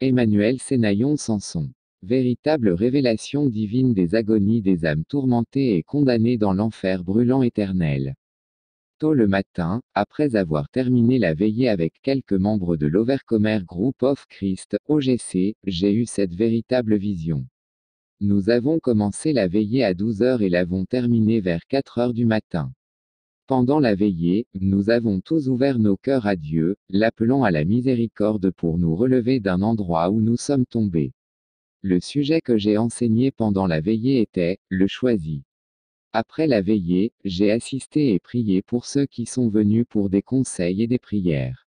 Emmanuel Sénaillon Samson. Véritable révélation divine des agonies des âmes tourmentées et condamnées dans l'enfer brûlant éternel. Tôt le matin, après avoir terminé la veillée avec quelques membres de l'Overcomer Group of Christ, OGC, j'ai eu cette véritable vision. Nous avons commencé la veillée à 12 heures et l'avons terminée vers 4 heures du matin. Pendant la veillée, nous avons tous ouvert nos cœurs à Dieu, l'appelant à la miséricorde pour nous relever d'un endroit où nous sommes tombés. Le sujet que j'ai enseigné pendant la veillée était « Le choisi ». Après la veillée, j'ai assisté et prié pour ceux qui sont venus pour des conseils et des prières.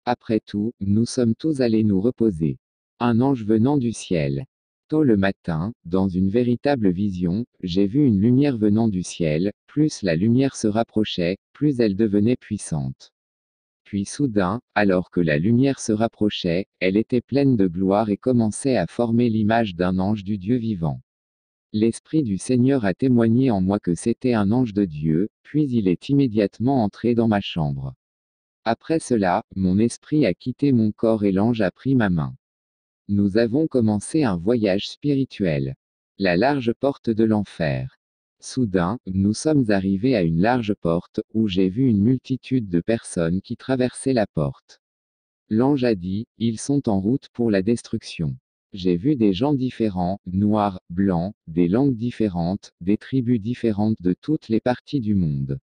Après tout, nous sommes tous allés nous reposer. Un ange venant du ciel. Tôt le matin, dans une véritable vision, j'ai vu une lumière venant du ciel, plus la lumière se rapprochait, plus elle devenait puissante. Puis soudain, alors que la lumière se rapprochait, elle était pleine de gloire et commençait à former l'image d'un ange du Dieu vivant. L'Esprit du Seigneur a témoigné en moi que c'était un ange de Dieu, puis il est immédiatement entré dans ma chambre. Après cela, mon esprit a quitté mon corps et l'ange a pris ma main. Nous avons commencé un voyage spirituel. La large porte de l'enfer. Soudain, nous sommes arrivés à une large porte, où j'ai vu une multitude de personnes qui traversaient la porte. L'ange a dit, ils sont en route pour la destruction. J'ai vu des gens différents, noirs, blancs, des langues différentes, des tribus différentes de toutes les parties du monde.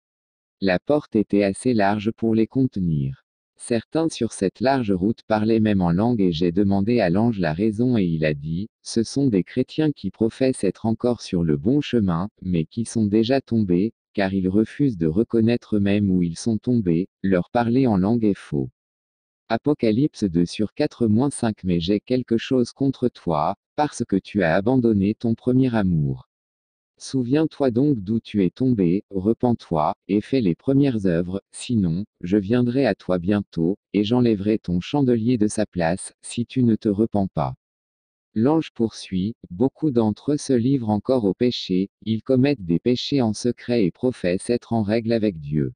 La porte était assez large pour les contenir. Certains sur cette large route parlaient même en langue et j'ai demandé à l'ange la raison et il a dit, ce sont des chrétiens qui professent être encore sur le bon chemin, mais qui sont déjà tombés, car ils refusent de reconnaître eux-mêmes où ils sont tombés, leur parler en langue est faux. Apocalypse 2 sur 4-5 Mais j'ai quelque chose contre toi, parce que tu as abandonné ton premier amour. Souviens-toi donc d'où tu es tombé, repens-toi, et fais les premières œuvres, sinon, je viendrai à toi bientôt, et j'enlèverai ton chandelier de sa place, si tu ne te repens pas. L'ange poursuit, beaucoup d'entre eux se livrent encore au péché, ils commettent des péchés en secret et professent être en règle avec Dieu.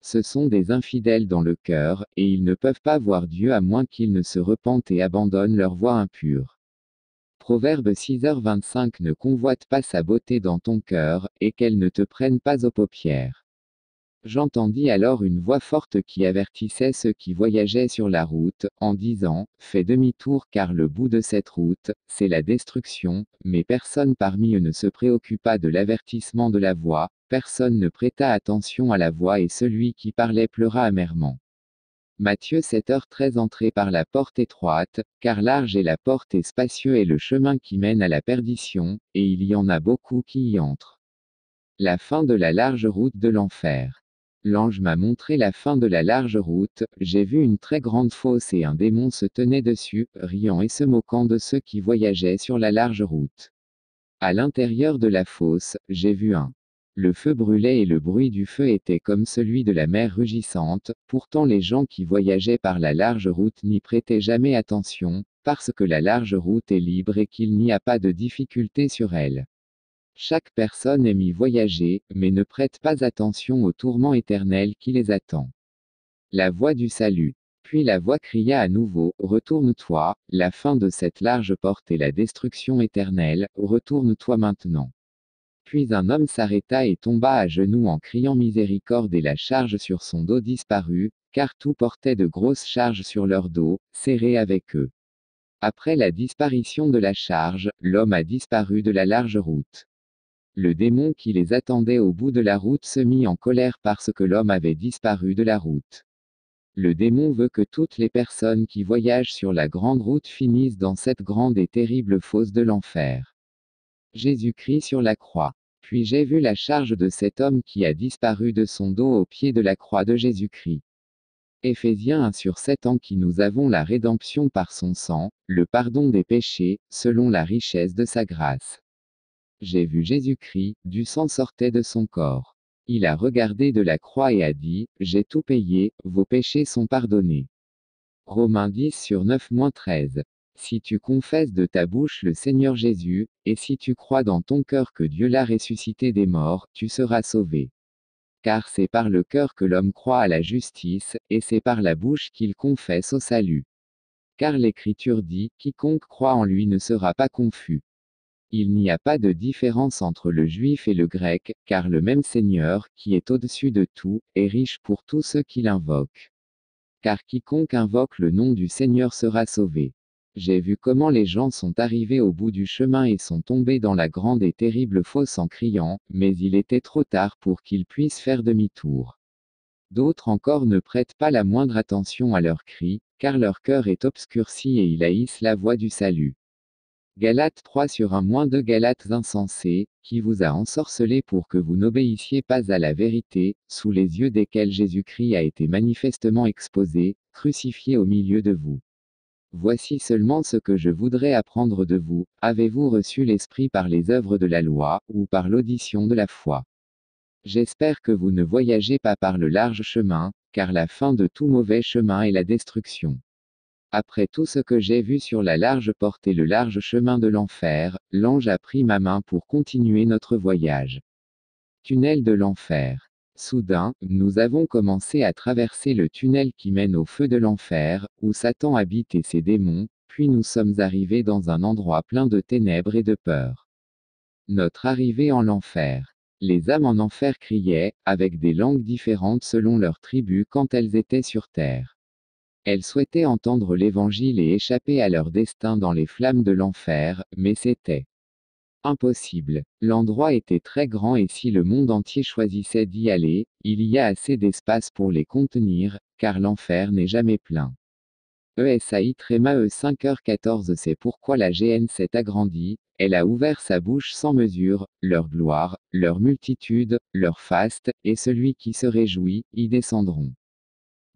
Ce sont des infidèles dans le cœur, et ils ne peuvent pas voir Dieu à moins qu'ils ne se repentent et abandonnent leur voie impure. Proverbe 6h25 Ne convoite pas sa beauté dans ton cœur, et qu'elle ne te prenne pas aux paupières. J'entendis alors une voix forte qui avertissait ceux qui voyageaient sur la route, en disant, fais demi-tour car le bout de cette route, c'est la destruction, mais personne parmi eux ne se préoccupa de l'avertissement de la voix, personne ne prêta attention à la voix et celui qui parlait pleura amèrement. Matthieu 7h13 Entrez par la porte étroite, car large est la porte et spacieux est le chemin qui mène à la perdition, et il y en a beaucoup qui y entrent. La fin de la large route de l'enfer. L'ange m'a montré la fin de la large route, j'ai vu une très grande fosse et un démon se tenait dessus, riant et se moquant de ceux qui voyageaient sur la large route. À l'intérieur de la fosse, j'ai vu un. Le feu brûlait et le bruit du feu était comme celui de la mer rugissante, pourtant les gens qui voyageaient par la large route n'y prêtaient jamais attention, parce que la large route est libre et qu'il n'y a pas de difficulté sur elle. Chaque personne aime y voyager, mais ne prête pas attention au tourment éternel qui les attend. La voix du salut. Puis la voix cria à nouveau, retourne-toi, la fin de cette large porte est la destruction éternelle, retourne-toi maintenant. Puis un homme s'arrêta et tomba à genoux en criant miséricorde et la charge sur son dos disparut, car tout portait de grosses charges sur leur dos, serrées avec eux. Après la disparition de la charge, l'homme a disparu de la large route. Le démon qui les attendait au bout de la route se mit en colère parce que l'homme avait disparu de la route. Le démon veut que toutes les personnes qui voyagent sur la grande route finissent dans cette grande et terrible fosse de l'enfer. Jésus-Christ sur la croix. Puis j'ai vu la charge de cet homme qui a disparu de son dos au pied de la croix de Jésus-Christ. Éphésiens 1 sur 7 En qui nous avons la rédemption par son sang, le pardon des péchés, selon la richesse de sa grâce. J'ai vu Jésus-Christ, du sang sortait de son corps. Il a regardé de la croix et a dit, j'ai tout payé, vos péchés sont pardonnés. Romains 10 sur 9-13. Si tu confesses de ta bouche le Seigneur Jésus, et si tu crois dans ton cœur que Dieu l'a ressuscité des morts, tu seras sauvé. Car c'est par le cœur que l'homme croit à la justice, et c'est par la bouche qu'il confesse au salut. Car l'Écriture dit, quiconque croit en lui ne sera pas confus. Il n'y a pas de différence entre le juif et le grec, car le même Seigneur, qui est au-dessus de tout, est riche pour tous ceux qui l'invoquent. Car quiconque invoque le nom du Seigneur sera sauvé. J'ai vu comment les gens sont arrivés au bout du chemin et sont tombés dans la grande et terrible fosse en criant, mais il était trop tard pour qu'ils puissent faire demi-tour. D'autres encore ne prêtent pas la moindre attention à leurs cris, car leur cœur est obscurci et ils haïssent la voie du salut. Galates 3/1-2 Galates insensés, qui vous a ensorcelé pour que vous n'obéissiez pas à la vérité, sous les yeux desquels Jésus-Christ a été manifestement exposé, crucifié au milieu de vous. Voici seulement ce que je voudrais apprendre de vous, avez-vous reçu l'Esprit par les œuvres de la loi, ou par l'audition de la foi? J'espère que vous ne voyagez pas par le large chemin, car la fin de tout mauvais chemin est la destruction. Après tout ce que j'ai vu sur la large porte et le large chemin de l'enfer, l'ange a pris ma main pour continuer notre voyage. Tunnel de l'enfer. Soudain, nous avons commencé à traverser le tunnel qui mène au feu de l'enfer, où Satan habite et ses démons, puis nous sommes arrivés dans un endroit plein de ténèbres et de peur. Notre arrivée en l'enfer. Les âmes en enfer criaient, avec des langues différentes selon leurs tribus quand elles étaient sur terre. Elles souhaitaient entendre l'Évangile et échapper à leur destin dans les flammes de l'enfer, mais c'était impossible. L'endroit était très grand et si le monde entier choisissait d'y aller, il y a assez d'espace pour les contenir, car l'enfer n'est jamais plein. ESAI Tréma E5h14 C'est pourquoi la GN s'est agrandie, elle a ouvert sa bouche sans mesure, leur gloire, leur multitude, leur faste, et celui qui se réjouit, y descendront.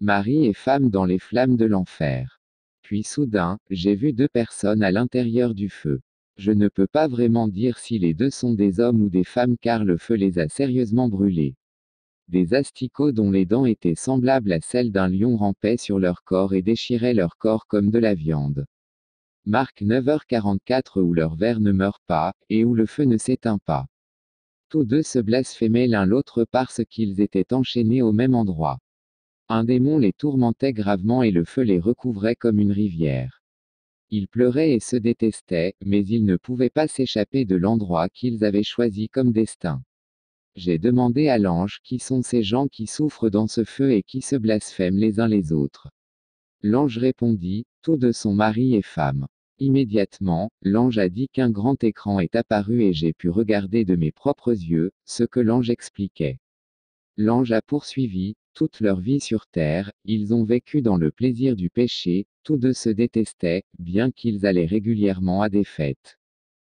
Marie et femme dans les flammes de l'enfer. Puis soudain, j'ai vu deux personnes à l'intérieur du feu. Je ne peux pas vraiment dire si les deux sont des hommes ou des femmes car le feu les a sérieusement brûlés. Des asticots dont les dents étaient semblables à celles d'un lion rampaient sur leur corps et déchiraient leur corps comme de la viande. Marc 9h44 Où leur ver ne meurt pas, et où le feu ne s'éteint pas. Tous deux se blasphémaient l'un l'autre parce qu'ils étaient enchaînés au même endroit. Un démon les tourmentait gravement et le feu les recouvrait comme une rivière. Ils pleuraient et se détestaient, mais ils ne pouvaient pas s'échapper de l'endroit qu'ils avaient choisi comme destin. J'ai demandé à l'ange qui sont ces gens qui souffrent dans ce feu et qui se blasphèment les uns les autres. L'ange répondit, tous deux sont mari et femme. Immédiatement, l'ange a dit qu'un grand écran est apparu et j'ai pu regarder de mes propres yeux, ce que l'ange expliquait. L'ange a poursuivi, toute leur vie sur terre, ils ont vécu dans le plaisir du péché, tous deux se détestaient, bien qu'ils allaient régulièrement à des fêtes.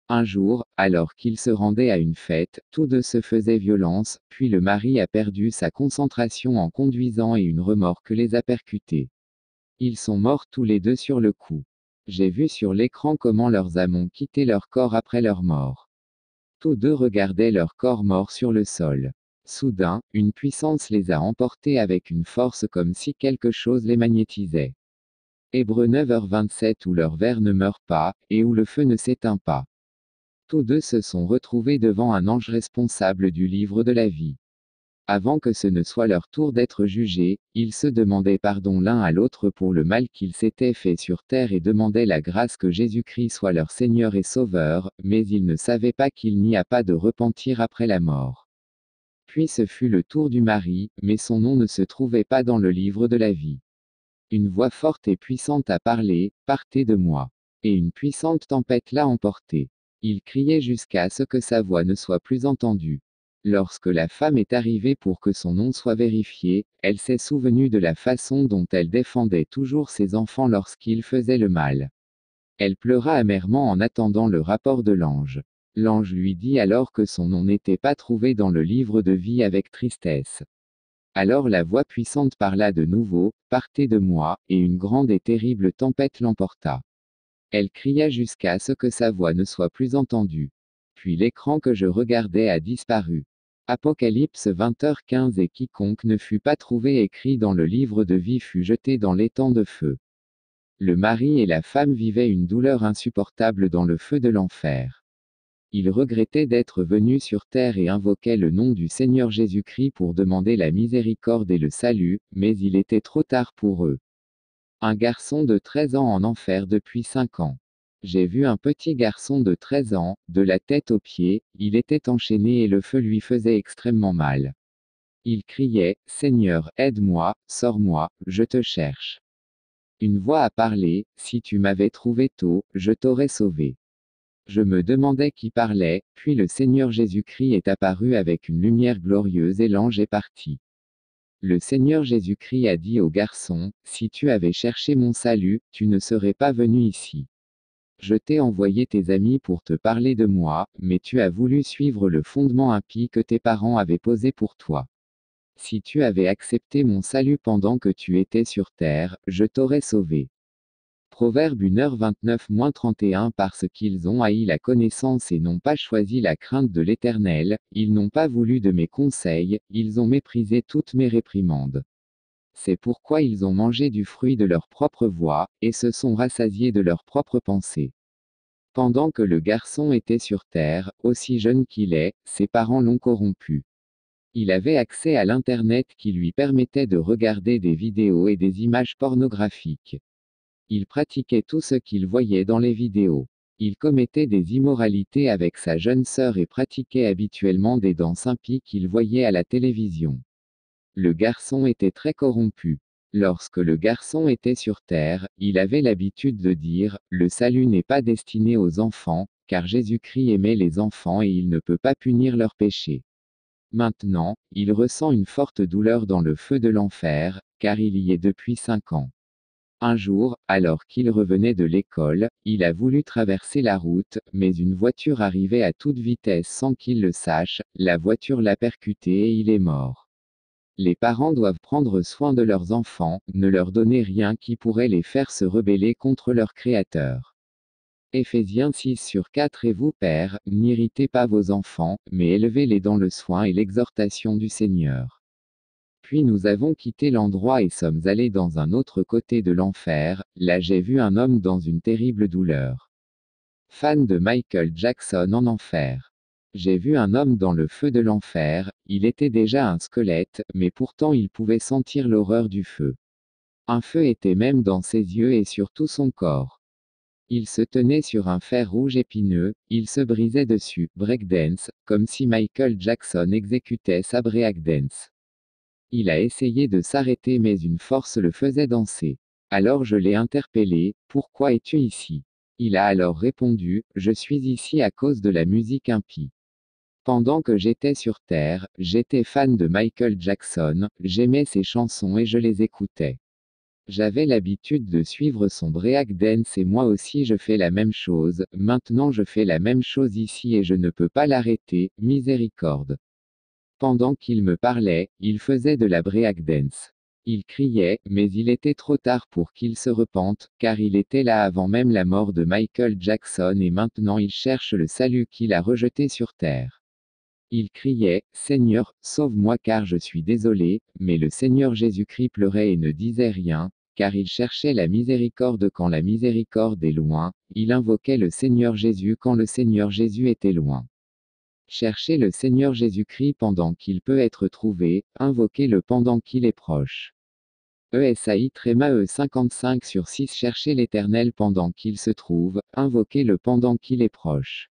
Un jour, alors qu'ils se rendaient à une fête, tous deux se faisaient violence, puis le mari a perdu sa concentration en conduisant et une remorque les a percutés. Ils sont morts tous les deux sur le coup. J'ai vu sur l'écran comment leurs âmes ont quitté leur corps après leur mort. Tous deux regardaient leur corps mort sur le sol. Soudain, une puissance les a emportés avec une force comme si quelque chose les magnétisait. Hébreux 9h27 Où leur ver ne meurt pas, et où le feu ne s'éteint pas. Tous deux se sont retrouvés devant un ange responsable du livre de la vie. Avant que ce ne soit leur tour d'être jugés, ils se demandaient pardon l'un à l'autre pour le mal qu'ils s'étaient fait sur terre et demandaient la grâce que Jésus-Christ soit leur Seigneur et Sauveur, mais ils ne savaient pas qu'il n'y a pas de repentir après la mort. Puis ce fut le tour du mari, mais son nom ne se trouvait pas dans le livre de la vie. Une voix forte et puissante a parlé, partez de moi. Et une puissante tempête l'a emporté. Il criait jusqu'à ce que sa voix ne soit plus entendue. Lorsque la femme est arrivée pour que son nom soit vérifié, elle s'est souvenue de la façon dont elle défendait toujours ses enfants lorsqu'ils faisaient le mal. Elle pleura amèrement en attendant le rapport de l'ange. L'ange lui dit alors que son nom n'était pas trouvé dans le livre de vie avec tristesse. Alors la voix puissante parla de nouveau, partez de moi, et une grande et terrible tempête l'emporta. Elle cria jusqu'à ce que sa voix ne soit plus entendue. Puis l'écran que je regardais a disparu. Apocalypse 20h15 Et quiconque ne fut pas trouvé écrit dans le livre de vie fut jeté dans l'étang de feu. Le mari et la femme vivaient une douleur insupportable dans le feu de l'enfer. Ils regrettaient d'être venus sur terre et invoquaient le nom du Seigneur Jésus-Christ pour demander la miséricorde et le salut, mais il était trop tard pour eux. Un garçon de 13 ans en enfer depuis 5 ans. J'ai vu un petit garçon de 13 ans, de la tête aux pieds, il était enchaîné et le feu lui faisait extrêmement mal. Il criait, Seigneur, aide-moi, sors-moi, je te cherche. Une voix a parlé, si tu m'avais trouvé tôt, je t'aurais sauvé. Je me demandais qui parlait, puis le Seigneur Jésus-Christ est apparu avec une lumière glorieuse et l'ange est parti. Le Seigneur Jésus-Christ a dit au garçon, si tu avais cherché mon salut, tu ne serais pas venu ici. Je t'ai envoyé tes amis pour te parler de moi, mais tu as voulu suivre le fondement impie que tes parents avaient posé pour toi. Si tu avais accepté mon salut pendant que tu étais sur terre, je t'aurais sauvé. Proverbe 1h29-31 Parce qu'ils ont haï la connaissance et n'ont pas choisi la crainte de l'Éternel, ils n'ont pas voulu de mes conseils, ils ont méprisé toutes mes réprimandes. C'est pourquoi ils ont mangé du fruit de leur propre voix, et se sont rassasiés de leurs propres pensées. Pendant que le garçon était sur terre, aussi jeune qu'il est, ses parents l'ont corrompu. Il avait accès à l'Internet qui lui permettait de regarder des vidéos et des images pornographiques. Il pratiquait tout ce qu'il voyait dans les vidéos. Il commettait des immoralités avec sa jeune sœur et pratiquait habituellement des danses impies qu'il voyait à la télévision. Le garçon était très corrompu. Lorsque le garçon était sur terre, il avait l'habitude de dire, le salut n'est pas destiné aux enfants, car Jésus-Christ aimait les enfants et il ne peut pas punir leurs péchés. Maintenant, il ressent une forte douleur dans le feu de l'enfer, car il y est depuis 5 ans. Un jour, alors qu'il revenait de l'école, il a voulu traverser la route, mais une voiture arrivait à toute vitesse sans qu'il le sache, la voiture l'a percuté et il est mort. Les parents doivent prendre soin de leurs enfants, ne leur donner rien qui pourrait les faire se rebeller contre leur Créateur. Éphésiens 6/4 Et vous pères, n'irritez pas vos enfants, mais élevez-les dans le soin et l'exhortation du Seigneur. Puis nous avons quitté l'endroit et sommes allés dans un autre côté de l'enfer, là j'ai vu un homme dans une terrible douleur. Fan de Michael Jackson en enfer. J'ai vu un homme dans le feu de l'enfer, il était déjà un squelette, mais pourtant il pouvait sentir l'horreur du feu. Un feu était même dans ses yeux et sur tout son corps. Il se tenait sur un fer rouge épineux, il se brisait dessus, breakdance, comme si Michael Jackson exécutait sa breakdance. Il a essayé de s'arrêter mais une force le faisait danser. Alors je l'ai interpellé, pourquoi es-tu ici? Il a alors répondu, je suis ici à cause de la musique impie. Pendant que j'étais sur Terre, j'étais fan de Michael Jackson, j'aimais ses chansons et je les écoutais. J'avais l'habitude de suivre son breakdance et moi aussi je fais la même chose, maintenant je fais la même chose ici et je ne peux pas l'arrêter, miséricorde. Pendant qu'il me parlait, il faisait de la breakdance. Il criait, mais il était trop tard pour qu'il se repente, car il était là avant même la mort de Michael Jackson et maintenant il cherche le salut qu'il a rejeté sur terre. Il criait, Seigneur, sauve-moi car je suis désolé, mais le Seigneur Jésus-Christ pleurait et ne disait rien, car il cherchait la miséricorde quand la miséricorde est loin, il invoquait le Seigneur Jésus quand le Seigneur Jésus était loin. Cherchez le Seigneur Jésus-Christ pendant qu'il peut être trouvé, invoquez-le pendant qu'il est proche. ESAI Tréma E 55/6 Cherchez l'Éternel pendant qu'il se trouve, invoquez-le pendant qu'il est proche.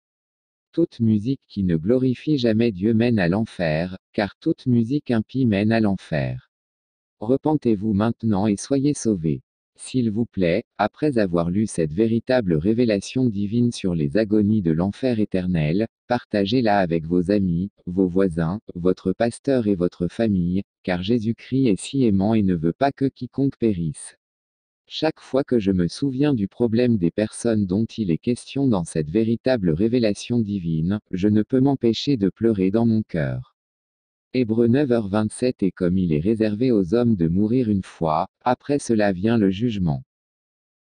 Toute musique qui ne glorifie jamais Dieu mène à l'enfer, car toute musique impie mène à l'enfer. Repentez-vous maintenant et soyez sauvés. S'il vous plaît, après avoir lu cette véritable révélation divine sur les agonies de l'enfer éternel, partagez-la avec vos amis, vos voisins, votre pasteur et votre famille, car Jésus-Christ est si aimant et ne veut pas que quiconque périsse. Chaque fois que je me souviens du problème des personnes dont il est question dans cette véritable révélation divine, je ne peux m'empêcher de pleurer dans mon cœur. Hébreux 9h27 Et comme il est réservé aux hommes de mourir une fois, après cela vient le jugement.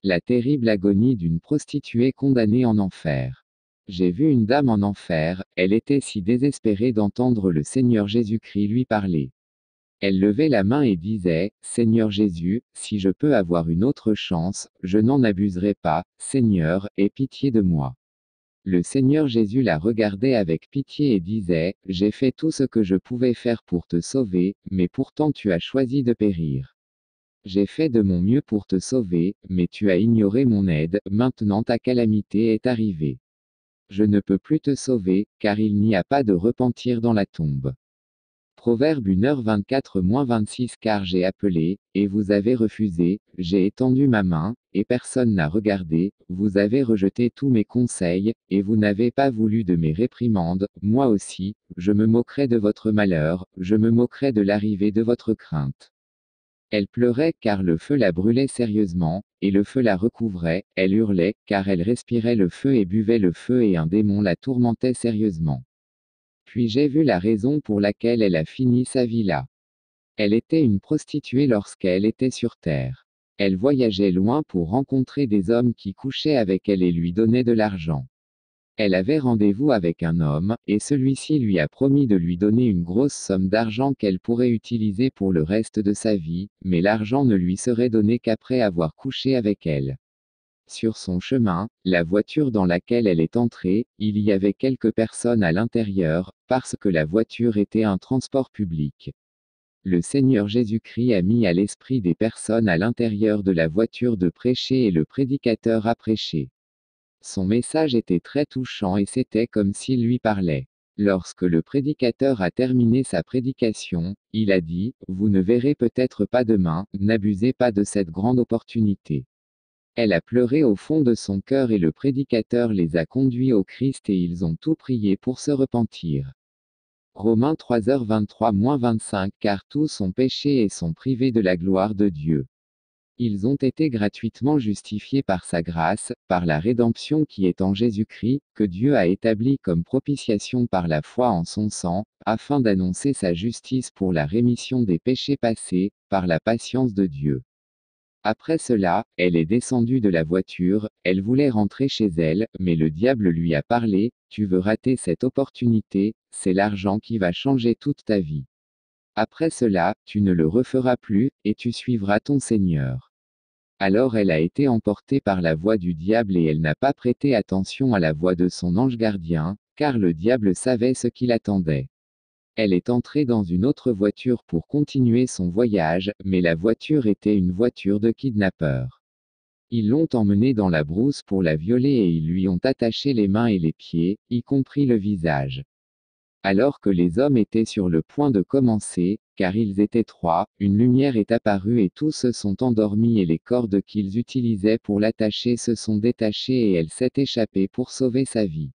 La terrible agonie d'une prostituée condamnée en enfer. J'ai vu une dame en enfer, elle était si désespérée d'entendre le Seigneur Jésus-Christ lui parler. Elle levait la main et disait, Seigneur Jésus, si je peux avoir une autre chance, je n'en abuserai pas, Seigneur, aie pitié de moi. Le Seigneur Jésus la regardait avec pitié et disait, j'ai fait tout ce que je pouvais faire pour te sauver, mais pourtant tu as choisi de périr. J'ai fait de mon mieux pour te sauver, mais tu as ignoré mon aide, maintenant ta calamité est arrivée. Je ne peux plus te sauver, car il n'y a pas de repentir dans la tombe. Proverbe 1h24-26 Car j'ai appelé, et vous avez refusé, j'ai étendu ma main, et personne n'a regardé, vous avez rejeté tous mes conseils, et vous n'avez pas voulu de mes réprimandes, moi aussi, je me moquerai de votre malheur, je me moquerai de l'arrivée de votre crainte. Elle pleurait car le feu la brûlait sérieusement, et le feu la recouvrait, elle hurlait, car elle respirait le feu et buvait le feu et un démon la tourmentait sérieusement. Puis j'ai vu la raison pour laquelle elle a fini sa vie là. Elle était une prostituée lorsqu'elle était sur terre. Elle voyageait loin pour rencontrer des hommes qui couchaient avec elle et lui donnaient de l'argent. Elle avait rendez-vous avec un homme, et celui-ci lui a promis de lui donner une grosse somme d'argent qu'elle pourrait utiliser pour le reste de sa vie, mais l'argent ne lui serait donné qu'après avoir couché avec elle. Sur son chemin, la voiture dans laquelle elle est entrée, il y avait quelques personnes à l'intérieur, parce que la voiture était un transport public. Le Seigneur Jésus-Christ a mis à l'esprit des personnes à l'intérieur de la voiture de prêcher et le prédicateur a prêché. Son message était très touchant et c'était comme s'il lui parlait. Lorsque le prédicateur a terminé sa prédication, il a dit, vous ne verrez peut-être pas demain, n'abusez pas de cette grande opportunité. Elle a pleuré au fond de son cœur et le prédicateur les a conduits au Christ et ils ont tout prié pour se repentir. Romains 3h23-25 Car tous ont péché et sont privés de la gloire de Dieu. Ils ont été gratuitement justifiés par sa grâce, par la rédemption qui est en Jésus-Christ, que Dieu a établie comme propitiation par la foi en son sang, afin d'annoncer sa justice pour la rémission des péchés passés, par la patience de Dieu. Après cela, elle est descendue de la voiture, elle voulait rentrer chez elle, mais le diable lui a parlé, tu veux rater cette opportunité, c'est l'argent qui va changer toute ta vie. Après cela, tu ne le referas plus, et tu suivras ton Seigneur. Alors elle a été emportée par la voix du diable et elle n'a pas prêté attention à la voix de son ange gardien, car le diable savait ce qui l'attendait. Elle est entrée dans une autre voiture pour continuer son voyage, mais la voiture était une voiture de kidnappeurs. Ils l'ont emmenée dans la brousse pour la violer et ils lui ont attaché les mains et les pieds, y compris le visage. Alors que les hommes étaient sur le point de commencer, car ils étaient 3, une lumière est apparue et tous se sont endormis et les cordes qu'ils utilisaient pour l'attacher se sont détachées et elle s'est échappée pour sauver sa vie.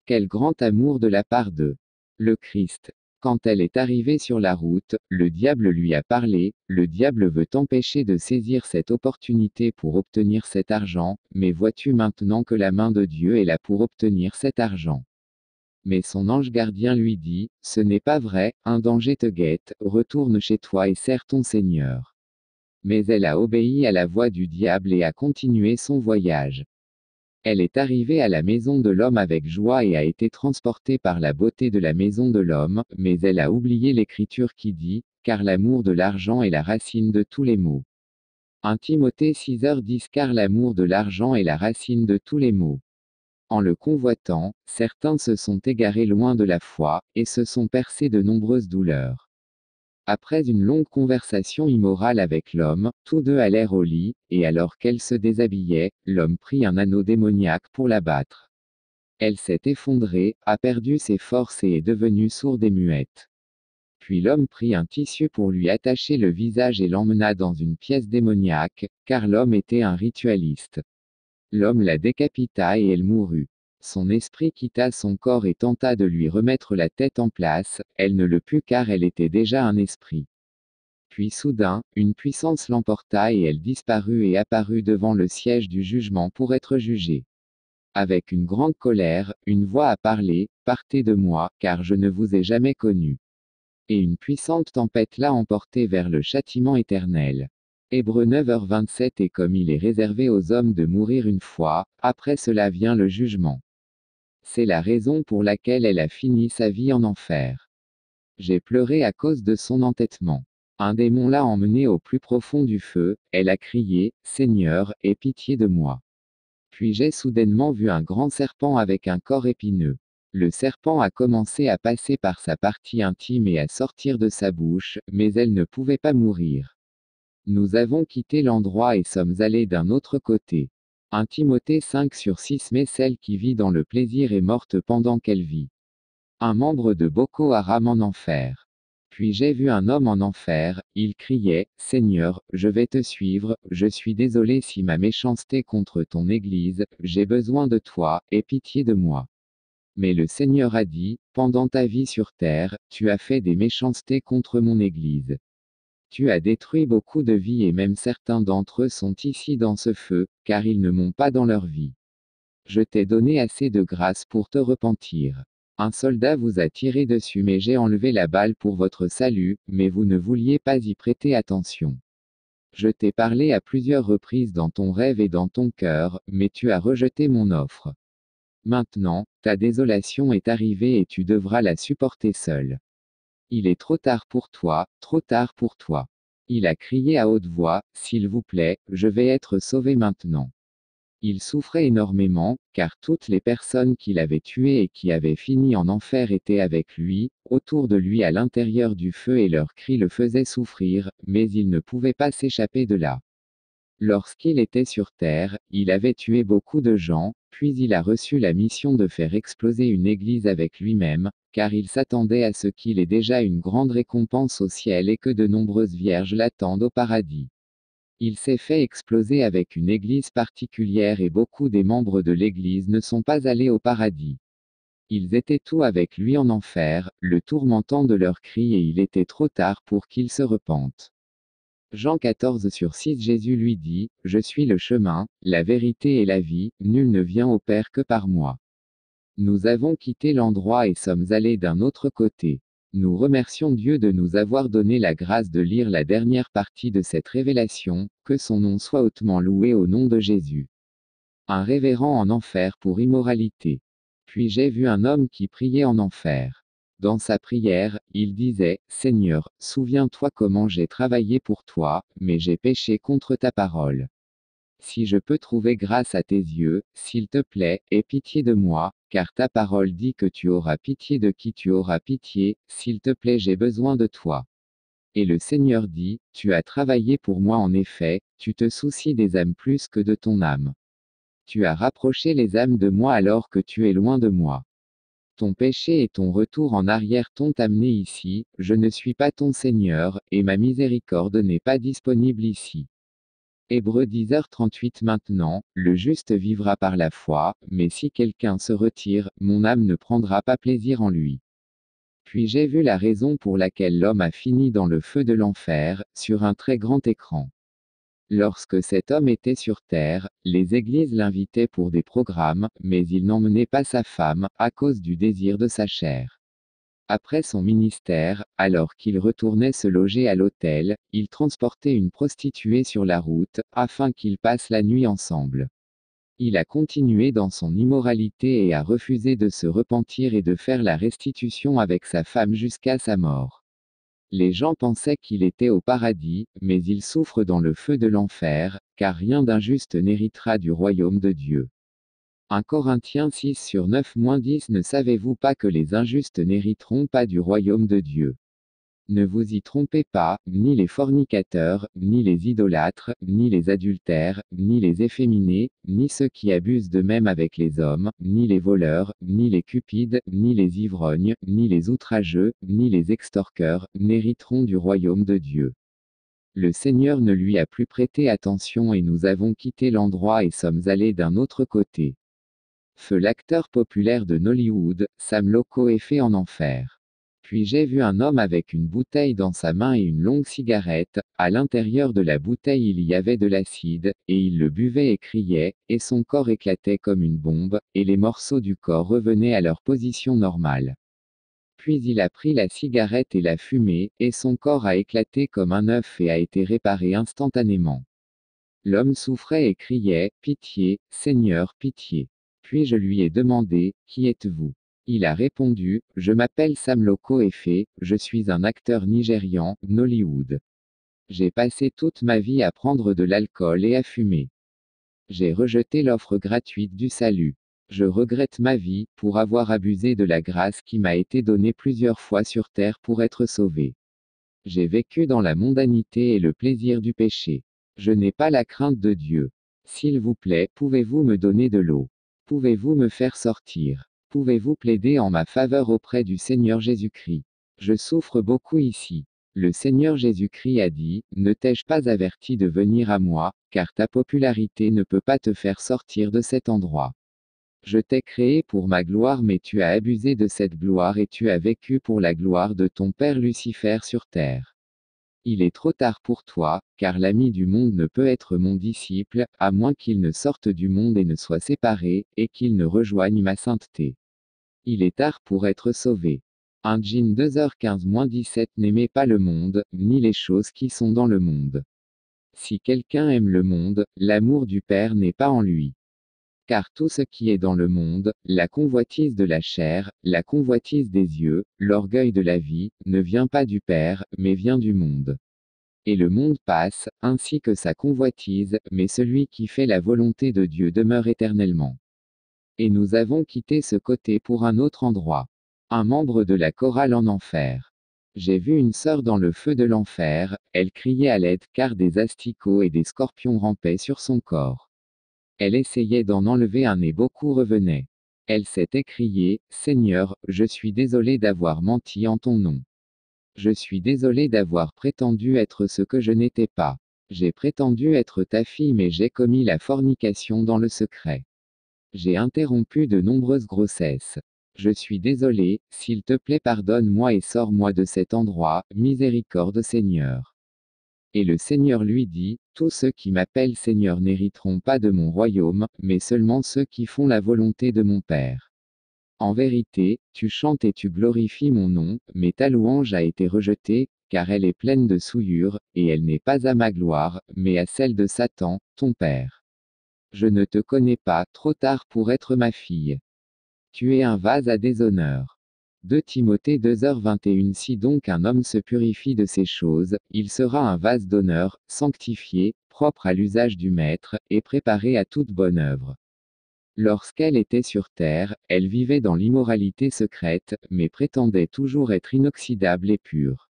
Quel grand amour de la part de le Christ. Quand elle est arrivée sur la route, le diable lui a parlé, le diable veut t'empêcher de saisir cette opportunité pour obtenir cet argent, mais vois-tu maintenant que la main de Dieu est là pour obtenir cet argent. Mais son ange gardien lui dit, ce n'est pas vrai, un danger te guette, retourne chez toi et sers ton Seigneur. Mais elle a obéi à la voix du diable et a continué son voyage. Elle est arrivée à la maison de l'homme avec joie et a été transportée par la beauté de la maison de l'homme, mais elle a oublié l'écriture qui dit, car l'amour de l'argent est la racine de tous les maux. 1 Timothée 6h10 Car l'amour de l'argent est la racine de tous les maux. En le convoitant, certains se sont égarés loin de la foi, et se sont percés de nombreuses douleurs. Après une longue conversation immorale avec l'homme, tous deux allèrent au lit, et alors qu'elle se déshabillait, l'homme prit un anneau démoniaque pour l'abattre. Elle s'est effondrée, a perdu ses forces et est devenue sourde et muette. Puis l'homme prit un tissu pour lui attacher le visage et l'emmena dans une pièce démoniaque, car l'homme était un ritualiste. L'homme la décapita et elle mourut. Son esprit quitta son corps et tenta de lui remettre la tête en place, elle ne le put car elle était déjà un esprit. Puis soudain, une puissance l'emporta et elle disparut et apparut devant le siège du jugement pour être jugée. Avec une grande colère, une voix a parlé, partez de moi, car je ne vous ai jamais connu. Et une puissante tempête l'a emporté vers le châtiment éternel. Hébreux 9h27 Et comme il est réservé aux hommes de mourir une fois, après cela vient le jugement. C'est la raison pour laquelle elle a fini sa vie en enfer. J'ai pleuré à cause de son entêtement. Un démon l'a emmenée au plus profond du feu, elle a crié, Seigneur, aie pitié de moi. Puis j'ai soudainement vu un grand serpent avec un corps épineux. Le serpent a commencé à passer par sa partie intime et à sortir de sa bouche, mais elle ne pouvait pas mourir. Nous avons quitté l'endroit et sommes allés d'un autre côté. 1 Timothée 5/6 Mais celle qui vit dans le plaisir est morte pendant qu'elle vit. Un membre de Boko Haram en enfer. Puis j'ai vu un homme en enfer, il criait, Seigneur, je vais te suivre, je suis désolé si ma méchanceté contre ton Église, j'ai besoin de toi, aie pitié de moi. Mais le Seigneur a dit, pendant ta vie sur terre, tu as fait des méchancetés contre mon Église. Tu as détruit beaucoup de vies et même certains d'entre eux sont ici dans ce feu, car ils ne m'ont pas dans leur vie. Je t'ai donné assez de grâce pour te repentir. Un soldat vous a tiré dessus mais j'ai enlevé la balle pour votre salut, mais vous ne vouliez pas y prêter attention. Je t'ai parlé à plusieurs reprises dans ton rêve et dans ton cœur, mais tu as rejeté mon offre. Maintenant, ta désolation est arrivée et tu devras la supporter seul. Il est trop tard pour toi, trop tard pour toi. Il a crié à haute voix, S'il vous plaît, je vais être sauvé maintenant. Il souffrait énormément, car toutes les personnes qu'il avait tuées et qui avaient fini en enfer étaient avec lui, autour de lui à l'intérieur du feu et leurs cris le faisaient souffrir, mais il ne pouvait pas s'échapper de là. Lorsqu'il était sur Terre, il avait tué beaucoup de gens, puis il a reçu la mission de faire exploser une église avec lui-même, car il s'attendait à ce qu'il ait déjà une grande récompense au ciel et que de nombreuses vierges l'attendent au paradis. Il s'est fait exploser avec une église particulière et beaucoup des membres de l'église ne sont pas allés au paradis. Ils étaient tous avec lui en enfer, le tourmentant de leurs cris et il était trop tard pour qu'ils se repentent. Jean 14/6 Jésus lui dit, Je suis le chemin, la vérité et la vie, nul ne vient au Père que par moi. Nous avons quitté l'endroit et sommes allés d'un autre côté. Nous remercions Dieu de nous avoir donné la grâce de lire la dernière partie de cette révélation, que son nom soit hautement loué au nom de Jésus. Un révérend en enfer pour immoralité. Puis j'ai vu un homme qui priait en enfer. Dans sa prière, il disait, Seigneur, souviens-toi comment j'ai travaillé pour toi, mais j'ai péché contre ta parole. Si je peux trouver grâce à tes yeux, s'il te plaît, aie pitié de moi, car ta parole dit que tu auras pitié de qui tu auras pitié, s'il te plaît j'ai besoin de toi. Et le Seigneur dit, Tu as travaillé pour moi en effet, tu te soucies des âmes plus que de ton âme. Tu as rapproché les âmes de moi alors que tu es loin de moi. Ton péché et ton retour en arrière t'ont amené ici, je ne suis pas ton Seigneur, et ma miséricorde n'est pas disponible ici. Hébreux 10h38 Maintenant, le juste vivra par la foi, mais si quelqu'un se retire, mon âme ne prendra pas plaisir en lui. Puis j'ai vu la raison pour laquelle l'homme a fini dans le feu de l'enfer, sur un très grand écran. Lorsque cet homme était sur terre, les églises l'invitaient pour des programmes, mais il n'emmenait pas sa femme, à cause du désir de sa chair. Après son ministère, alors qu'il retournait se loger à l'hôtel, il transportait une prostituée sur la route, afin qu'ils passent la nuit ensemble. Il a continué dans son immoralité et a refusé de se repentir et de faire la restitution avec sa femme jusqu'à sa mort. Les gens pensaient qu'il était au paradis, mais il souffre dans le feu de l'enfer, car rien d'injuste n'héritera du royaume de Dieu. 1 Corinthiens 6/9-10 Ne savez-vous pas que les injustes n'hériteront pas du royaume de Dieu? Ne vous y trompez pas, ni les fornicateurs, ni les idolâtres, ni les adultères, ni les efféminés, ni ceux qui abusent d'eux-mêmes avec les hommes, ni les voleurs, ni les cupides, ni les ivrognes, ni les outrageux, ni les extorqueurs, n'hériteront du royaume de Dieu. Le Seigneur ne lui a plus prêté attention et nous avons quitté l'endroit et sommes allés d'un autre côté. Feu l'acteur populaire de Nollywood, Sam Loco est fait en enfer. Puis j'ai vu un homme avec une bouteille dans sa main et une longue cigarette, à l'intérieur de la bouteille il y avait de l'acide, et il le buvait et criait, et son corps éclatait comme une bombe, et les morceaux du corps revenaient à leur position normale. Puis il a pris la cigarette et l'a fumée, et son corps a éclaté comme un œuf et a été réparé instantanément. L'homme souffrait et criait, Pitié, Seigneur, pitié. Puis je lui ai demandé, Qui êtes-vous? Il a répondu, Je m'appelle Sam Loco Efe, je suis un acteur nigérian, Nollywood. J'ai passé toute ma vie à prendre de l'alcool et à fumer. J'ai rejeté l'offre gratuite du salut. Je regrette ma vie, pour avoir abusé de la grâce qui m'a été donnée plusieurs fois sur terre pour être sauvé. J'ai vécu dans la mondanité et le plaisir du péché. Je n'ai pas la crainte de Dieu. S'il vous plaît, pouvez-vous me donner de l'eau? Pouvez-vous me faire sortir? Pouvez-vous plaider en ma faveur auprès du Seigneur Jésus-Christ? Je souffre beaucoup ici. Le Seigneur Jésus-Christ a dit, ne t'ai-je pas averti de venir à moi, car ta popularité ne peut pas te faire sortir de cet endroit. Je t'ai créé pour ma gloire, mais tu as abusé de cette gloire et tu as vécu pour la gloire de ton père Lucifer sur terre. Il est trop tard pour toi, car l'ami du monde ne peut être mon disciple, à moins qu'il ne sorte du monde et ne soit séparé, et qu'il ne rejoigne ma sainteté. Il est tard pour être sauvé. 1 Jean 2h15-17. N'aimez pas le monde, ni les choses qui sont dans le monde. Si quelqu'un aime le monde, l'amour du Père n'est pas en lui. Car tout ce qui est dans le monde, la convoitise de la chair, la convoitise des yeux, l'orgueil de la vie, ne vient pas du Père, mais vient du monde. Et le monde passe, ainsi que sa convoitise, mais celui qui fait la volonté de Dieu demeure éternellement. Et nous avons quitté ce côté pour un autre endroit. Un membre de la chorale en enfer. J'ai vu une sœur dans le feu de l'enfer, elle criait à l'aide car des asticots et des scorpions rampaient sur son corps. Elle essayait d'en enlever un et beaucoup revenaient. Elle s'est écriée, Seigneur, je suis désolée d'avoir menti en ton nom. Je suis désolée d'avoir prétendu être ce que je n'étais pas. J'ai prétendu être ta fille mais j'ai commis la fornication dans le secret. J'ai interrompu de nombreuses grossesses. Je suis désolée, s'il te plaît pardonne-moi et sors-moi de cet endroit, miséricorde Seigneur. Et le Seigneur lui dit, tous ceux qui m'appellent Seigneur n'hériteront pas de mon royaume, mais seulement ceux qui font la volonté de mon Père. En vérité, tu chantes et tu glorifies mon nom, mais ta louange a été rejetée, car elle est pleine de souillure, et elle n'est pas à ma gloire, mais à celle de Satan, ton père. Je ne te connais pas, trop tard pour être ma fille. Tu es un vase à déshonneur. 2 Timothée 2h21. Si donc un homme se purifie de ces choses, il sera un vase d'honneur, sanctifié, propre à l'usage du maître, et préparé à toute bonne œuvre. Lorsqu'elle était sur terre, elle vivait dans l'immoralité secrète, mais prétendait toujours être inoxydable et pure.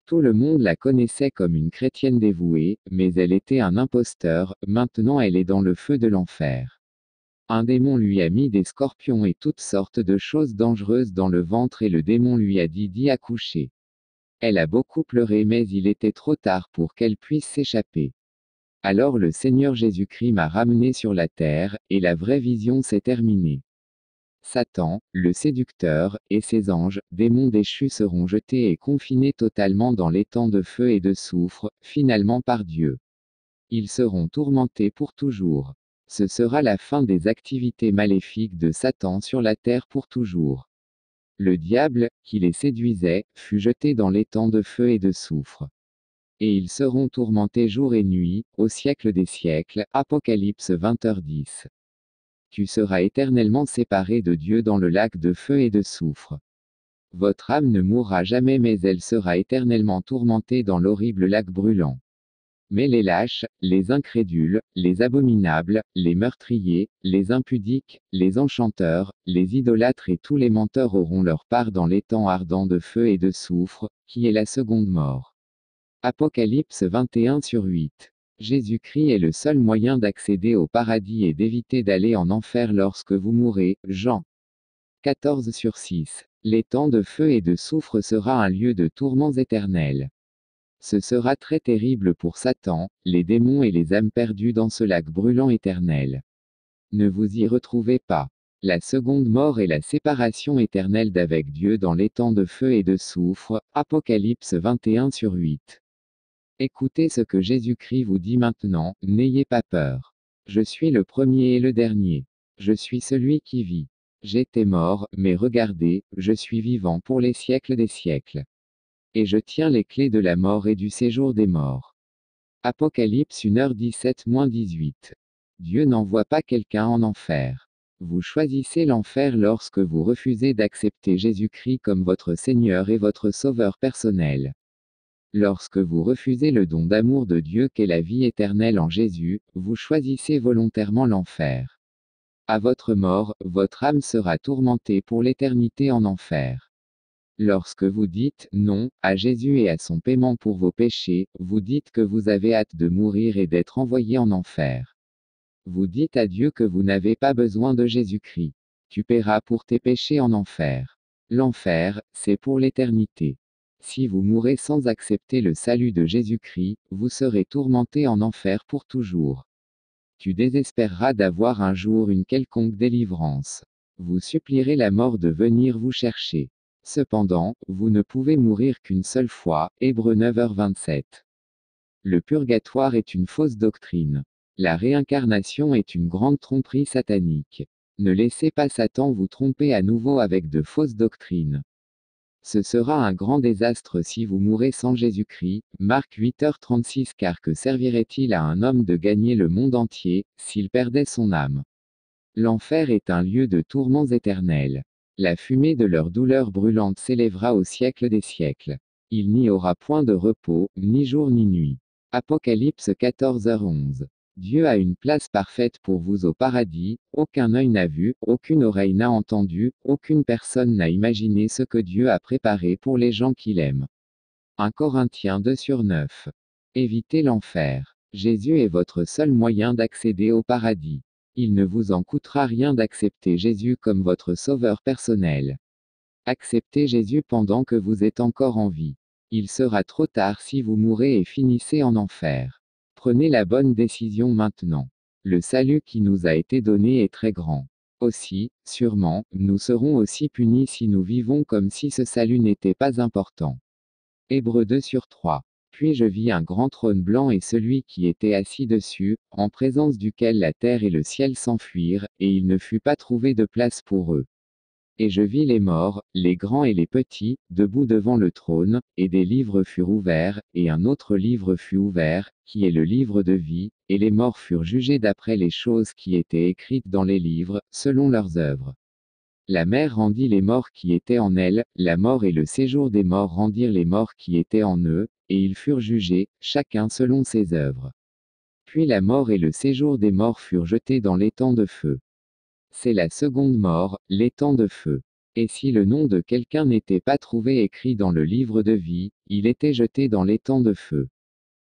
Tout le monde la connaissait comme une chrétienne dévouée, mais elle était un imposteur, maintenant elle est dans le feu de l'enfer. Un démon lui a mis des scorpions et toutes sortes de choses dangereuses dans le ventre et le démon lui a dit d'y accoucher. Elle a beaucoup pleuré mais il était trop tard pour qu'elle puisse s'échapper. Alors le Seigneur Jésus-Christ m'a ramené sur la terre, et la vraie vision s'est terminée. Satan, le séducteur, et ses anges, démons déchus seront jetés et confinés totalement dans l'étang de feu et de soufre, finalement par Dieu. Ils seront tourmentés pour toujours. Ce sera la fin des activités maléfiques de Satan sur la terre pour toujours. Le diable, qui les séduisait, fut jeté dans l'étang de feu et de soufre. Et ils seront tourmentés jour et nuit, au siècle des siècles. Apocalypse 20h10. Tu seras éternellement séparé de Dieu dans le lac de feu et de soufre. Votre âme ne mourra jamais mais elle sera éternellement tourmentée dans l'horrible lac brûlant. Mais les lâches, les incrédules, les abominables, les meurtriers, les impudiques, les enchanteurs, les idolâtres et tous les menteurs auront leur part dans l'étang ardent de feu et de soufre, qui est la seconde mort. Apocalypse 21/8. Jésus-Christ est le seul moyen d'accéder au paradis et d'éviter d'aller en enfer lorsque vous mourrez. Jean 14/6. L'étang de feu et de soufre sera un lieu de tourments éternels. Ce sera très terrible pour Satan, les démons et les âmes perdues dans ce lac brûlant éternel. Ne vous y retrouvez pas. La seconde mort est la séparation éternelle d'avec Dieu dans l'étang de feu et de soufre. Apocalypse 21/8. Écoutez ce que Jésus-Christ vous dit maintenant, n'ayez pas peur. Je suis le premier et le dernier. Je suis celui qui vit. J'étais mort, mais regardez, je suis vivant pour les siècles des siècles. Et je tiens les clés de la mort et du séjour des morts. Apocalypse 1h17-18. Dieu n'envoie pas quelqu'un en enfer. Vous choisissez l'enfer lorsque vous refusez d'accepter Jésus-Christ comme votre Seigneur et votre Sauveur personnel. Lorsque vous refusez le don d'amour de Dieu qu'est la vie éternelle en Jésus, vous choisissez volontairement l'enfer. À votre mort, votre âme sera tourmentée pour l'éternité en enfer. Lorsque vous dites non à Jésus et à son paiement pour vos péchés, vous dites que vous avez hâte de mourir et d'être envoyé en enfer. Vous dites à Dieu que vous n'avez pas besoin de Jésus-Christ. Tu paieras pour tes péchés en enfer. L'enfer, c'est pour l'éternité. Si vous mourrez sans accepter le salut de Jésus-Christ, vous serez tourmenté en enfer pour toujours. Tu désespéreras d'avoir un jour une quelconque délivrance. Vous supplierez la mort de venir vous chercher. Cependant, vous ne pouvez mourir qu'une seule fois, Hébreux 9h27. Le purgatoire est une fausse doctrine. La réincarnation est une grande tromperie satanique. Ne laissez pas Satan vous tromper à nouveau avec de fausses doctrines. Ce sera un grand désastre si vous mourrez sans Jésus-Christ. Marc 8h36. Car que servirait-il à un homme de gagner le monde entier, s'il perdait son âme? L'enfer est un lieu de tourments éternels. La fumée de leur douleur brûlante s'élèvera au siècle des siècles. Il n'y aura point de repos, ni jour ni nuit. Apocalypse 14h11. Dieu a une place parfaite pour vous au paradis, aucun œil n'a vu, aucune oreille n'a entendu, aucune personne n'a imaginé ce que Dieu a préparé pour les gens qu'il aime. 1 Corinthiens 2/9. Évitez l'enfer. Jésus est votre seul moyen d'accéder au paradis. Il ne vous en coûtera rien d'accepter Jésus comme votre sauveur personnel. Acceptez Jésus pendant que vous êtes encore en vie. Il sera trop tard si vous mourrez et finissez en enfer. Prenez la bonne décision maintenant. Le salut qui nous a été donné est très grand. Aussi, sûrement, nous serons aussi punis si nous vivons comme si ce salut n'était pas important. Hébreux 2/3. Puis je vis un grand trône blanc et celui qui était assis dessus, en présence duquel la terre et le ciel s'enfuirent, et il ne fut pas trouvé de place pour eux. Et je vis les morts, les grands et les petits, debout devant le trône, et des livres furent ouverts, et un autre livre fut ouvert, qui est le livre de vie, et les morts furent jugés d'après les choses qui étaient écrites dans les livres, selon leurs œuvres. La mer rendit les morts qui étaient en elle, la mort et le séjour des morts rendirent les morts qui étaient en eux, et ils furent jugés, chacun selon ses œuvres. Puis la mort et le séjour des morts furent jetés dans l'étang de feu. C'est la seconde mort, l'étang de feu. Et si le nom de quelqu'un n'était pas trouvé écrit dans le livre de vie, il était jeté dans l'étang de feu.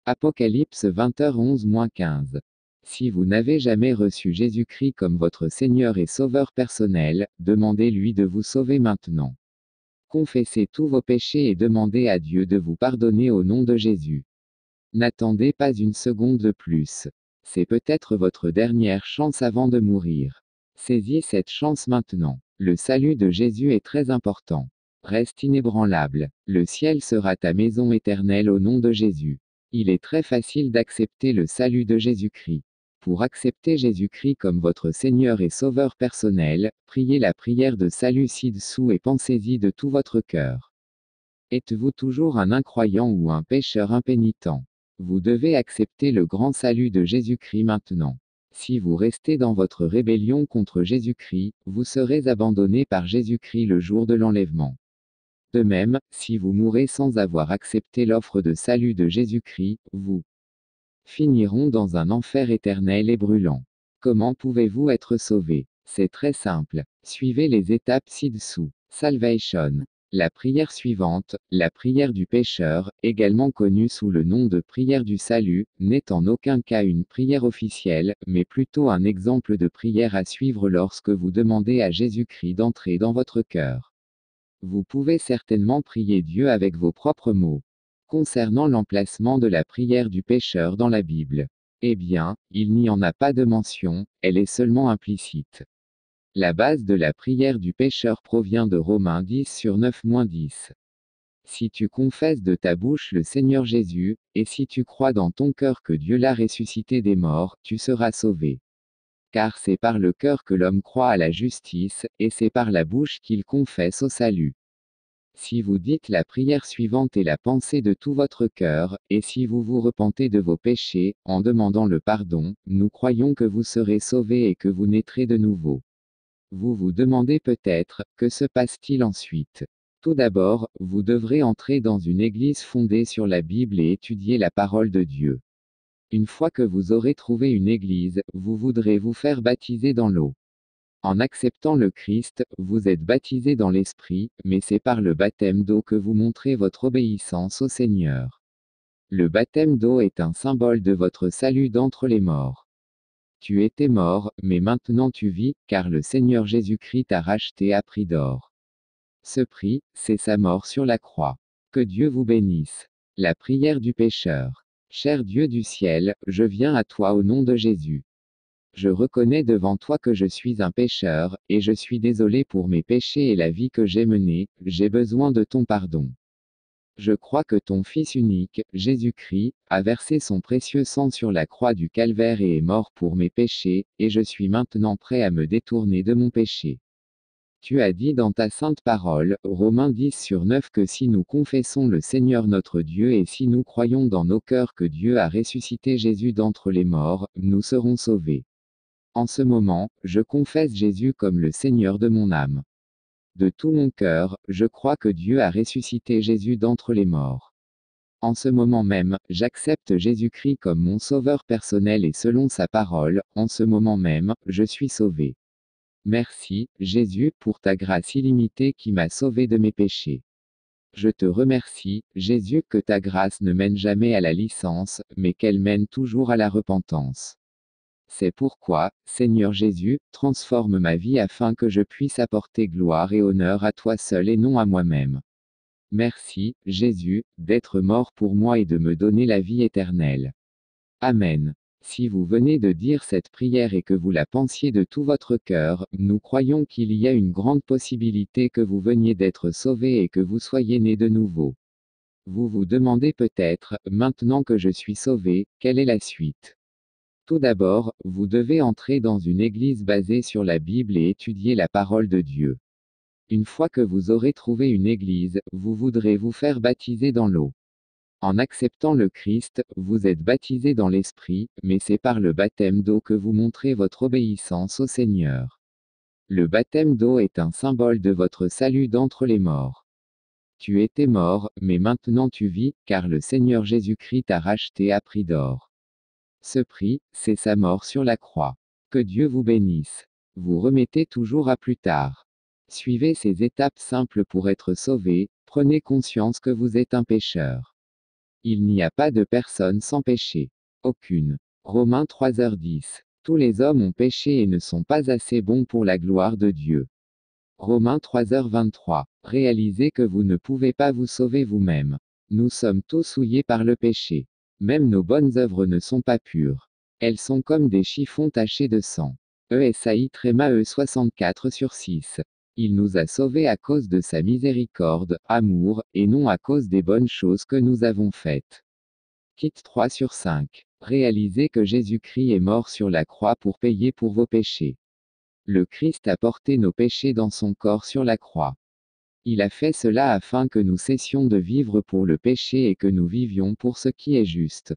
Apocalypse 20h11-15. Si vous n'avez jamais reçu Jésus-Christ comme votre Seigneur et Sauveur personnel, demandez-lui de vous sauver maintenant. Confessez tous vos péchés et demandez à Dieu de vous pardonner au nom de Jésus. N'attendez pas une seconde de plus. C'est peut-être votre dernière chance avant de mourir. Saisis cette chance maintenant. Le salut de Jésus est très important. Reste inébranlable. Le ciel sera ta maison éternelle au nom de Jésus. Il est très facile d'accepter le salut de Jésus-Christ. Pour accepter Jésus-Christ comme votre Seigneur et Sauveur personnel, priez la prière de salut ci-dessous et pensez-y de tout votre cœur. Êtes-vous toujours un incroyant ou un pécheur impénitent? Vous devez accepter le grand salut de Jésus-Christ maintenant. Si vous restez dans votre rébellion contre Jésus-Christ, vous serez abandonné par Jésus-Christ le jour de l'enlèvement. De même, si vous mourrez sans avoir accepté l'offre de salut de Jésus-Christ, vous finirez dans un enfer éternel et brûlant. Comment pouvez-vous être sauvé? C'est très simple. Suivez les étapes ci-dessous. Salvation. La prière suivante, la prière du pécheur, également connue sous le nom de prière du salut, n'est en aucun cas une prière officielle, mais plutôt un exemple de prière à suivre lorsque vous demandez à Jésus-Christ d'entrer dans votre cœur. Vous pouvez certainement prier Dieu avec vos propres mots. Concernant l'emplacement de la prière du pécheur dans la Bible, eh bien, il n'y en a pas de mention, elle est seulement implicite. La base de la prière du pécheur provient de Romains 10/9-10. Si tu confesses de ta bouche le Seigneur Jésus, et si tu crois dans ton cœur que Dieu l'a ressuscité des morts, tu seras sauvé. Car c'est par le cœur que l'homme croit à la justice, et c'est par la bouche qu'il confesse au salut. Si vous dites la prière suivante et la pensée de tout votre cœur, et si vous vous repentez de vos péchés, en demandant le pardon, nous croyons que vous serez sauvés et que vous naîtrez de nouveau. Vous vous demandez peut-être, que se passe-t-il ensuite? Tout d'abord, vous devrez entrer dans une église fondée sur la Bible et étudier la parole de Dieu. Une fois que vous aurez trouvé une église, vous voudrez vous faire baptiser dans l'eau. En acceptant le Christ, vous êtes baptisés dans l'Esprit, mais c'est par le baptême d'eau que vous montrez votre obéissance au Seigneur. Le baptême d'eau est un symbole de votre salut d'entre les morts. Tu étais mort, mais maintenant tu vis, car le Seigneur Jésus-Christ t'a racheté à prix d'or. Ce prix, c'est sa mort sur la croix. Que Dieu vous bénisse. La prière du pécheur. Cher Dieu du ciel, je viens à toi au nom de Jésus. Je reconnais devant toi que je suis un pécheur, et je suis désolé pour mes péchés et la vie que j'ai menée, j'ai besoin de ton pardon. Je crois que ton Fils unique, Jésus-Christ, a versé son précieux sang sur la croix du calvaire et est mort pour mes péchés, et je suis maintenant prêt à me détourner de mon péché. Tu as dit dans ta sainte parole, Romains 10/9 que si nous confessons le Seigneur notre Dieu et si nous croyons dans nos cœurs que Dieu a ressuscité Jésus d'entre les morts, nous serons sauvés. En ce moment, je confesse Jésus comme le Seigneur de mon âme. De tout mon cœur, je crois que Dieu a ressuscité Jésus d'entre les morts. En ce moment même, j'accepte Jésus-Christ comme mon sauveur personnel et selon sa parole, en ce moment même, je suis sauvé. Merci, Jésus, pour ta grâce illimitée qui m'a sauvé de mes péchés. Je te remercie, Jésus, que ta grâce ne mène jamais à la licence, mais qu'elle mène toujours à la repentance. C'est pourquoi, Seigneur Jésus, transforme ma vie afin que je puisse apporter gloire et honneur à toi seul et non à moi-même. Merci, Jésus, d'être mort pour moi et de me donner la vie éternelle. Amen. Si vous venez de dire cette prière et que vous la pensiez de tout votre cœur, nous croyons qu'il y a une grande possibilité que vous veniez d'être sauvé et que vous soyez né de nouveau. Vous vous demandez peut-être, maintenant que je suis sauvé, quelle est la suite? Tout d'abord, vous devez entrer dans une église basée sur la Bible et étudier la parole de Dieu. Une fois que vous aurez trouvé une église, vous voudrez vous faire baptiser dans l'eau. En acceptant le Christ, vous êtes baptisé dans l'Esprit, mais c'est par le baptême d'eau que vous montrez votre obéissance au Seigneur. Le baptême d'eau est un symbole de votre salut d'entre les morts. Tu étais mort, mais maintenant tu vis, car le Seigneur Jésus-Christ t'a racheté à prix d'or. Ce prix, c'est sa mort sur la croix. Que Dieu vous bénisse. Vous remettez toujours à plus tard. Suivez ces étapes simples pour être sauvé, prenez conscience que vous êtes un pécheur. Il n'y a pas de personne sans péché. Aucune. Romains 3h10. Tous les hommes ont péché et ne sont pas assez bons pour la gloire de Dieu. Romains 3h23. Réalisez que vous ne pouvez pas vous sauver vous-même. Nous sommes tous souillés par le péché. Même nos bonnes œuvres ne sont pas pures. Elles sont comme des chiffons tachés de sang. ESAI Tréma E 64/6. Il nous a sauvés à cause de sa miséricorde, amour, et non à cause des bonnes choses que nous avons faites. Kit 3/5. Réalisez que Jésus-Christ est mort sur la croix pour payer pour vos péchés. Le Christ a porté nos péchés dans son corps sur la croix. Il a fait cela afin que nous cessions de vivre pour le péché et que nous vivions pour ce qui est juste.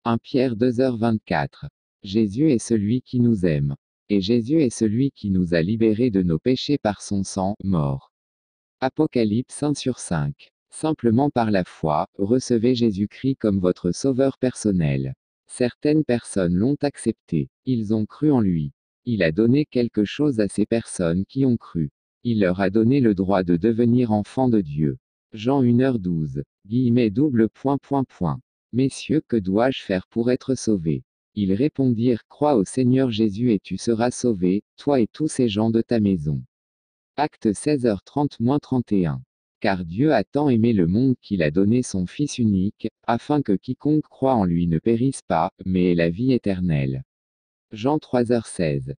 1 Pierre 2h24. Jésus est celui qui nous aime. Et Jésus est celui qui nous a libérés de nos péchés par son sang, mort. Apocalypse 1/5. Simplement par la foi, recevez Jésus-Christ comme votre sauveur personnel. Certaines personnes l'ont accepté. Ils ont cru en lui. Il a donné quelque chose à ces personnes qui ont cru. Il leur a donné le droit de devenir enfants de Dieu. Jean 1h12. Messieurs, que dois-je faire pour être sauvé? Ils répondirent, crois au Seigneur Jésus et tu seras sauvé, toi et tous ces gens de ta maison. Acte 16h30-31. Car Dieu a tant aimé le monde qu'il a donné son Fils unique, afin que quiconque croit en lui ne périsse pas, mais ait la vie éternelle. Jean 3h16.